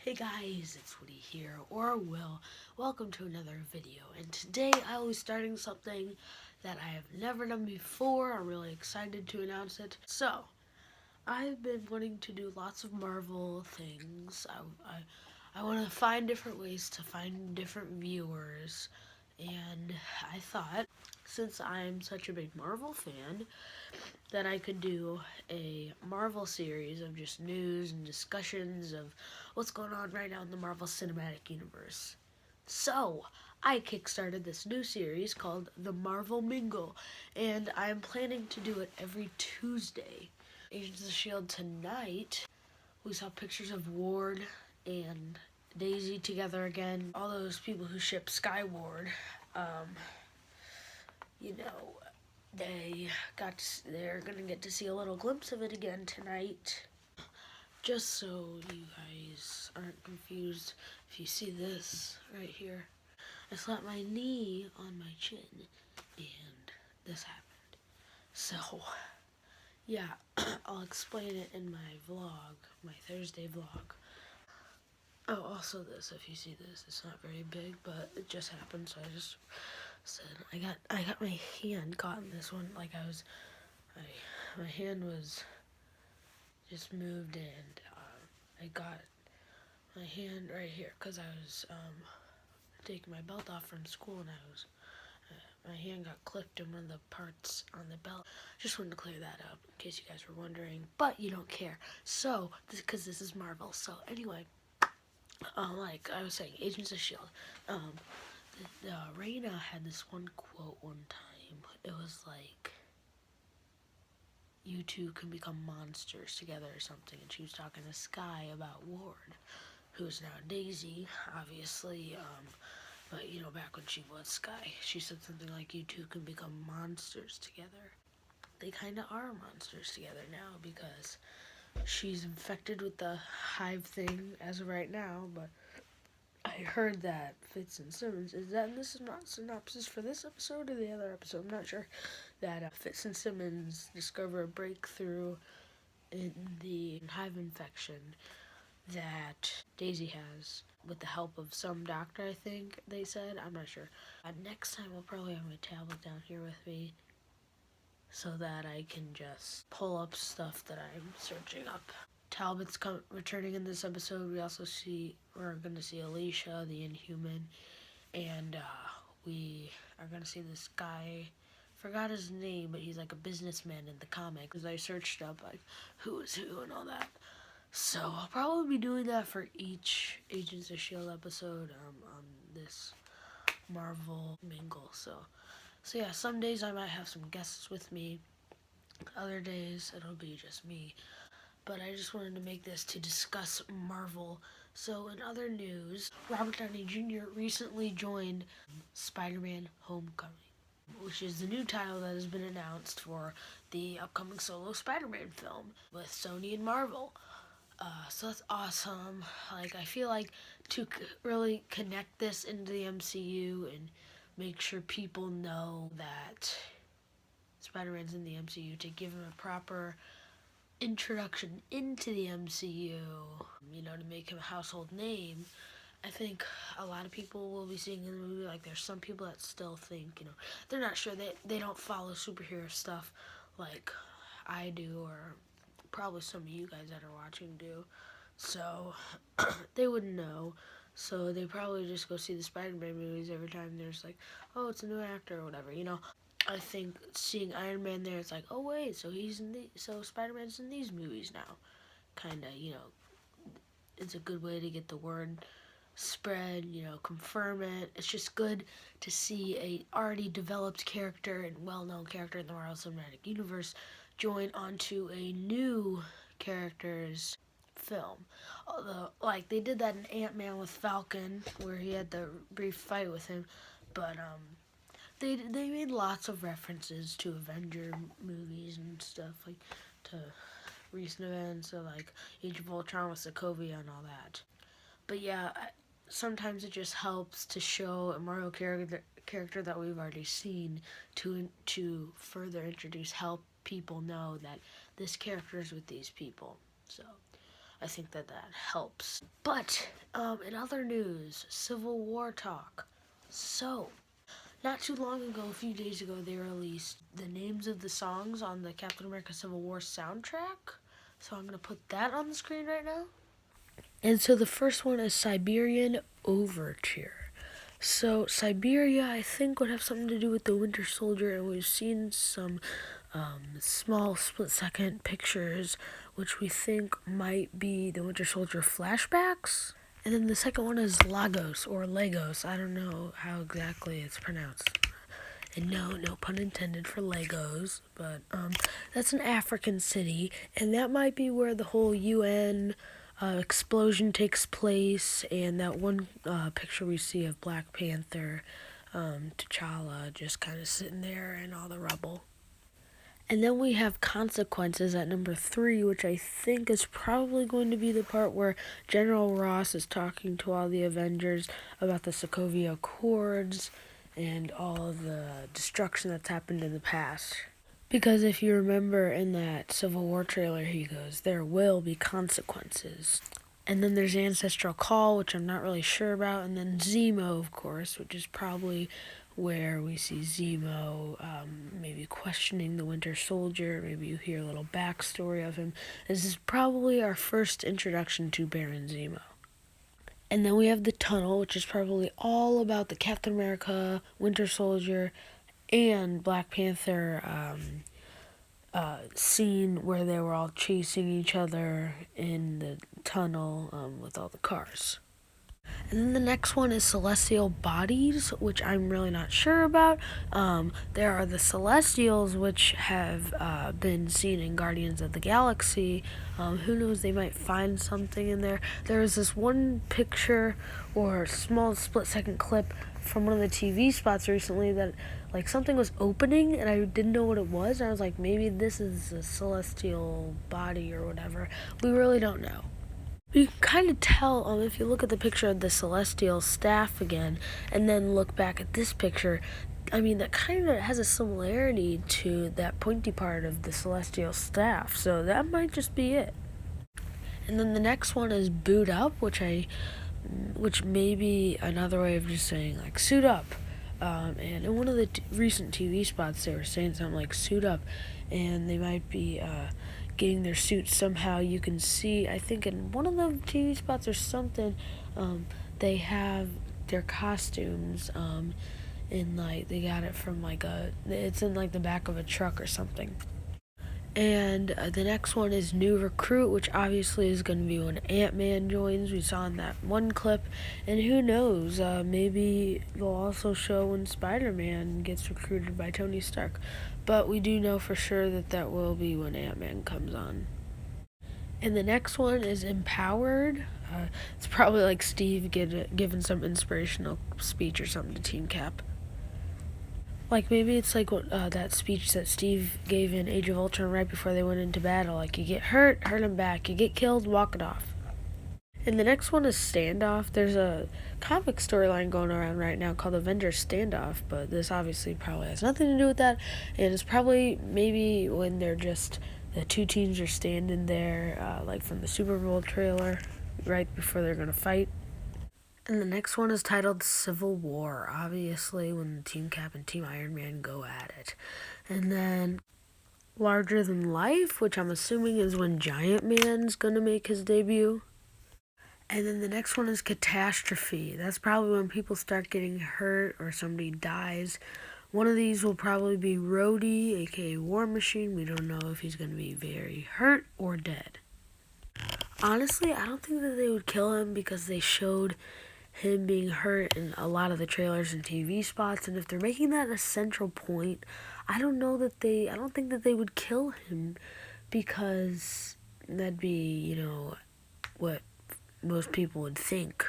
Hey guys, it's Woody here, or Will. Welcome to another video, and today I will be starting something that I have never done before. I'm really excited to announce it. So, I've been wanting to do lots of Marvel things. I want to find different ways to find different viewers, and I thought, since I'm such a big Marvel fan, that I could do a Marvel series of just news and discussions of what's going on right now in the Marvel Cinematic Universe. So, I kickstarted this new series called The Marvel Mingle, and I'm planning to do it every Tuesday. Agents of S.H.I.E.L.D. tonight, we saw pictures of Ward and Daisy together again. All those people who ship Skyward, um, you know, they're gonna get to see a little glimpse of it again tonight. Just so you guys aren't confused, if you see this right here, I slapped my knee on my chin and this happened. So yeah, I'll explain it in my vlog, my Thursday vlog. Oh, also this, if you see this, it's not very big, but it just happened, so I just said, I got my hand caught in this one, like my hand was just moved, and I got my hand right here, because I was taking my belt off from school, and my hand got clipped in one of the parts on the belt. Just wanted to clear that up, in case you guys were wondering, but you don't care. So, because this is Marvel, so anyway, like I was saying, Agents of S.H.I.E.L.D. Raina had this one quote one time. It was like, you two can become monsters together or something, and she was talking to Sky about Ward, who's now Daisy, obviously, but you know, back when she was Sky, she said something like, you two can become monsters together. They kind of are monsters together now, because she's infected with the hive thing as of right now, but I heard that Fitz and Simmons, is that in this synopsis for this episode or the other episode? I'm not sure. That Fitz and Simmons discover a breakthrough in the hive infection that Daisy has with the help of some doctor, I think they said. I'm not sure. Next time I'll probably have my tablet down here with me so that I can just pull up stuff that I'm searching up. Talbot's returning in this episode. We're going to see Alicia, the Inhuman, and we are going to see this guy. Forgot his name, but he's like a businessman in the comic. Because I searched up like who is who and all that. So I'll probably be doing that for each Agents of S.H.I.E.L.D. episode on this Marvel Mingle. So yeah, some days I might have some guests with me. Other days it'll be just me. But I just wanted to make this to discuss Marvel. So in other news, Robert Downey Jr. recently joined Spider-Man Homecoming, which is the new title that has been announced for the upcoming solo Spider-Man film with Sony and Marvel. So that's awesome. Like, I feel like to really connect this into the MCU and make sure people know that Spider-Man's in the MCU, to give him a proper introduction into the MCU, you know, to make him a household name. I think a lot of people will be seeing in the movie, like, there's some people that still think, you know, they're not sure, they don't follow superhero stuff like I do, or probably some of you guys that are watching do, so they wouldn't know. So they probably just go see the Spider-Man movies every time there's like, oh, it's a new actor or whatever, you know. I think seeing Iron Man there, it's like, oh wait, so Spider-Man's in these movies now. Kinda, you know, it's a good way to get the word spread, you know, confirm it. It's just good to see a already developed character and well-known character in the Marvel Cinematic Universe join onto a new character's film. Although, like, they did that in Ant-Man with Falcon, where he had the brief fight with him, but they made lots of references to Avenger movies and stuff, like to recent events, so like Age of Ultron with Sokovia and all that. But yeah, sometimes it just helps to show a Marvel character that we've already seen to further introduce, help people know that this character is with these people. So I think that helps. But in other news, Civil War talk. So, not too long ago, a few days ago, they released the names of the songs on the Captain America Civil War soundtrack. So I'm going to put that on the screen right now. And so the first one is Siberian Overture. So Siberia, I think, would have something to do with the Winter Soldier, and we've seen some small split-second pictures, which we think might be the Winter Soldier flashbacks. And then the second one is Lagos, or Lagos. I don't know how exactly it's pronounced. And no pun intended for Legos, but that's an African city, and that might be where the whole UN explosion takes place, and that one picture we see of Black Panther, T'Challa, just kind of sitting there in all the rubble. And then we have Consequences at number 3, which I think is probably going to be the part where General Ross is talking to all the Avengers about the Sokovia Accords and all of the destruction that's happened in the past. Because if you remember in that Civil War trailer, he goes, there will be consequences. And then there's Ancestral Call, which I'm not really sure about, and then Zemo, of course, which is probably where we see Zemo maybe questioning the Winter Soldier. Maybe you hear a little backstory of him. This is probably our first introduction to Baron Zemo. And then we have the tunnel, which is probably all about the Captain America, Winter Soldier, and Black Panther scene where they were all chasing each other in the tunnel with all the cars. And then the next one is Celestial Bodies, which I'm really not sure about. There are the Celestials, which have been seen in Guardians of the Galaxy. Who knows, they might find something in there. There was this one picture or small split-second clip from one of the TV spots recently that like something was opening and I didn't know what it was. I was like, maybe this is a celestial body or whatever. We really don't know. You can kind of tell if you look at the picture of the celestial staff again and then look back at this picture. I mean, that kind of has a similarity to that pointy part of the celestial staff, so that might just be it. And then the next one is Boot Up, which may be another way of just saying like suit up. And in one of the recent TV spots, they were saying something like suit up, and they might be getting their suits somehow. You can see, I think in one of the TV spots or something, they have their costumes in like, they got it from like it's in like the back of a truck or something. And the next one is New Recruit, which obviously is going to be when Ant-Man joins. We saw in that one clip. And who knows, maybe they'll also show when Spider-Man gets recruited by Tony Stark. But we do know for sure that will be when Ant-Man comes on. And the next one is Empowered. It's probably like Steve giving some inspirational speech or something to Team Cap. Like, maybe it's like that speech that Steve gave in Age of Ultron right before they went into battle. Like, you get hurt him back. You get killed, walk it off. And the next one is Standoff. There's a comic storyline going around right now called Avengers Standoff, but this obviously probably has nothing to do with that. And it's probably maybe when they're just, the two teams are standing there, like from the Super Bowl trailer, right before they're going to fight. And the next one is titled Civil War, obviously when Team Cap and Team Iron Man go at it. And then Larger Than Life, which I'm assuming is when Giant Man's gonna make his debut. And then the next one is Catastrophe. That's probably when people start getting hurt or somebody dies. One of these will probably be Rhodey, aka War Machine. We don't know if he's gonna be very hurt or dead. Honestly, I don't think that they would kill him because they showed him being hurt in a lot of the trailers and TV spots, and if they're making that a central point, I don't think that they would kill him, because that'd be, what most people would think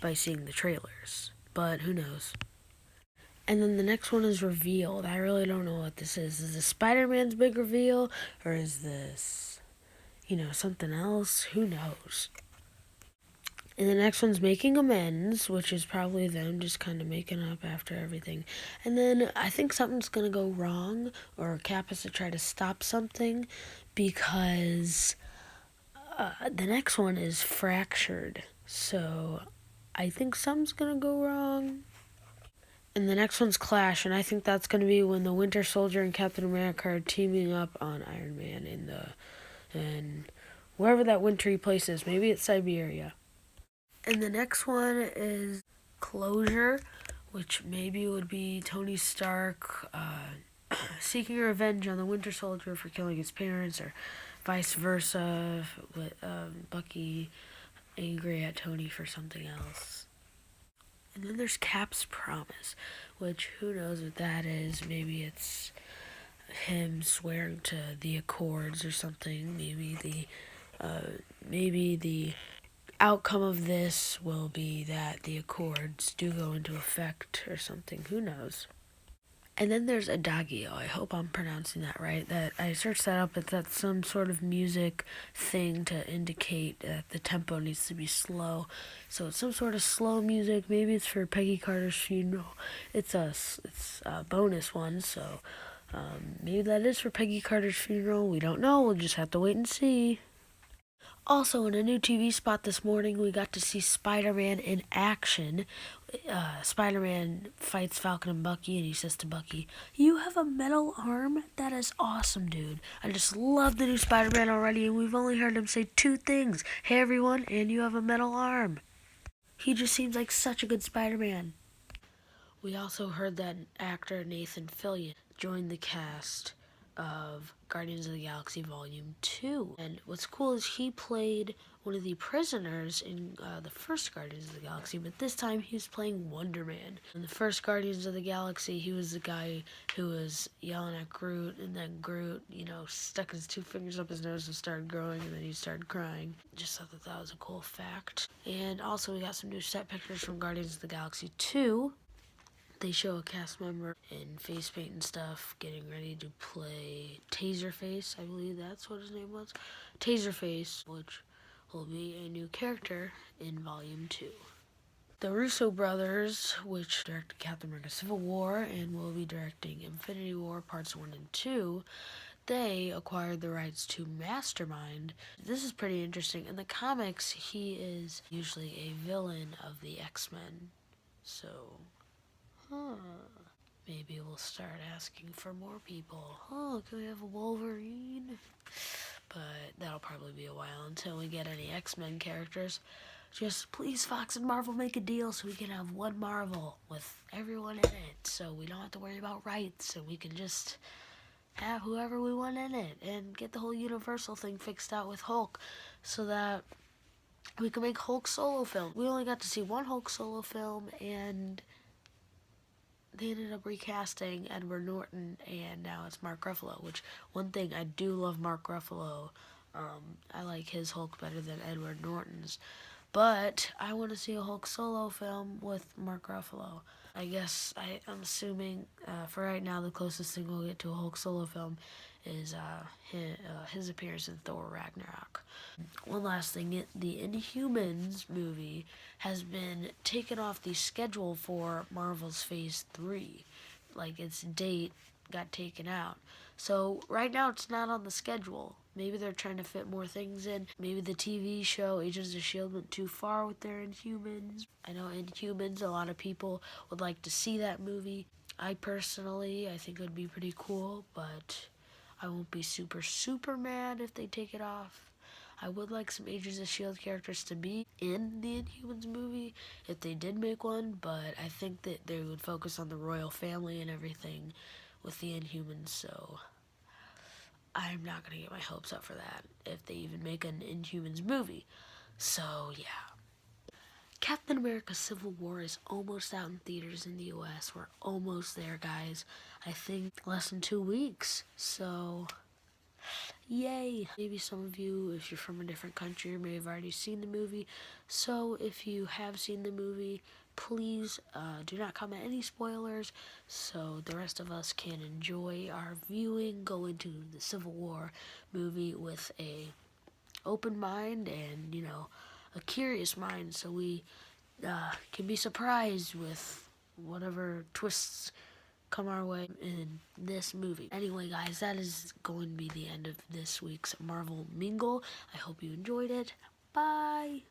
by seeing the trailers, but who knows. And then the next one is Revealed. I really don't know what this is. Is this Spider-Man's big reveal, or is this, something else? Who knows? And the next one's Making Amends, which is probably them just kind of making up after everything. And then I think something's going to go wrong, or Cap has to try to stop something, because The next one is Fractured. So I think something's gonna go wrong. And the next one's Clash, and I think that's gonna be when the Winter Soldier and Captain America are teaming up on Iron Man in wherever that wintry place is. Maybe it's Siberia. And the next one is Closure, which maybe would be Tony Stark seeking revenge on the Winter Soldier for killing his parents, or vice versa, with Bucky angry at Tony for something else. And then there's Cap's Promise, which who knows what that is. Maybe it's him swearing to the Accords or something. Maybe the outcome of this will be that the Accords do go into effect or something. Who knows? And then there's Adagio. I hope I'm pronouncing that right. That I searched that up. That's some sort of music thing to indicate that the tempo needs to be slow. So it's some sort of slow music. Maybe it's for Peggy Carter's funeral. It's a bonus one. So maybe that is for Peggy Carter's funeral. We don't know. We'll just have to wait and see. Also, in a new TV spot this morning, we got to see Spider-Man in action. Spider-Man fights Falcon and Bucky, and he says to Bucky, "You have a metal arm? That is awesome, dude. I just love the new Spider-Man already, and we've only heard him say two things. Hey, everyone, and you have a metal arm." He just seems like such a good Spider-Man. We also heard that actor Nathan Fillion joined the cast of Guardians of the Galaxy Volume 2. And what's cool is he played one of the prisoners in the first Guardians of the Galaxy, but this time he was playing Wonder Man. In the first Guardians of the Galaxy, he was the guy who was yelling at Groot, and then Groot, stuck his two fingers up his nose and started growing, and then he started crying. Just thought that was a cool fact. And also we got some new set pictures from Guardians of the Galaxy 2. They show a cast member in face paint and stuff getting ready to play Taserface. I believe that's what his name was. Taserface, which will be a new character in Volume 2. The Russo brothers, which directed Captain America Civil War and will be directing Infinity War Parts 1 and 2, they acquired the rights to Mastermind. This is pretty interesting. In the comics, he is usually a villain of the X-Men. So maybe we'll start asking for more people. Can we have a Wolverine? But that'll probably be a while until we get any X-Men characters. Just please, Fox and Marvel, make a deal so we can have one Marvel with everyone in it. So we don't have to worry about rights, and we can just have whoever we want in it. And get the whole Universal thing fixed out with Hulk so that we can make Hulk solo film. We only got to see one Hulk solo film, and they ended up recasting Edward Norton, and now it's Mark Ruffalo, which one thing I do love Mark Ruffalo. I like his Hulk better than Edward Norton's. But I want to see a Hulk solo film with Mark Ruffalo. I guess I'm assuming for right now the closest thing we'll get to a Hulk solo film is his appearance in Thor Ragnarok. One last thing, the Inhumans movie has been taken off the schedule for Marvel's Phase 3. Like, its date got taken out. So, right now it's not on the schedule. Maybe they're trying to fit more things in. Maybe the TV show Agents of S.H.I.E.L.D. went too far with their Inhumans. I know Inhumans, a lot of people would like to see that movie. I personally, I think it would be pretty cool, but I won't be super mad if they take it off. I would like some Agents of S.H.I.E.L.D. characters to be in the Inhumans movie if they did make one, but I think that they would focus on the royal family and everything with the Inhumans, so I'm not going to get my hopes up for that if they even make an Inhumans movie. So, yeah. Captain America Civil War is almost out in theaters in the US. We're almost there, guys. I think less than 2 weeks. So, yay! Maybe some of you, if you're from a different country, may have already seen the movie. So, if you have seen the movie, please do not comment any spoilers so the rest of us can enjoy our viewing, go into the Civil War movie with a open mind and, a curious mind, so we can be surprised with whatever twists come our way in this movie. Anyway, guys, that is going to be the end of this week's Marvel Mingle. I hope you enjoyed it. Bye!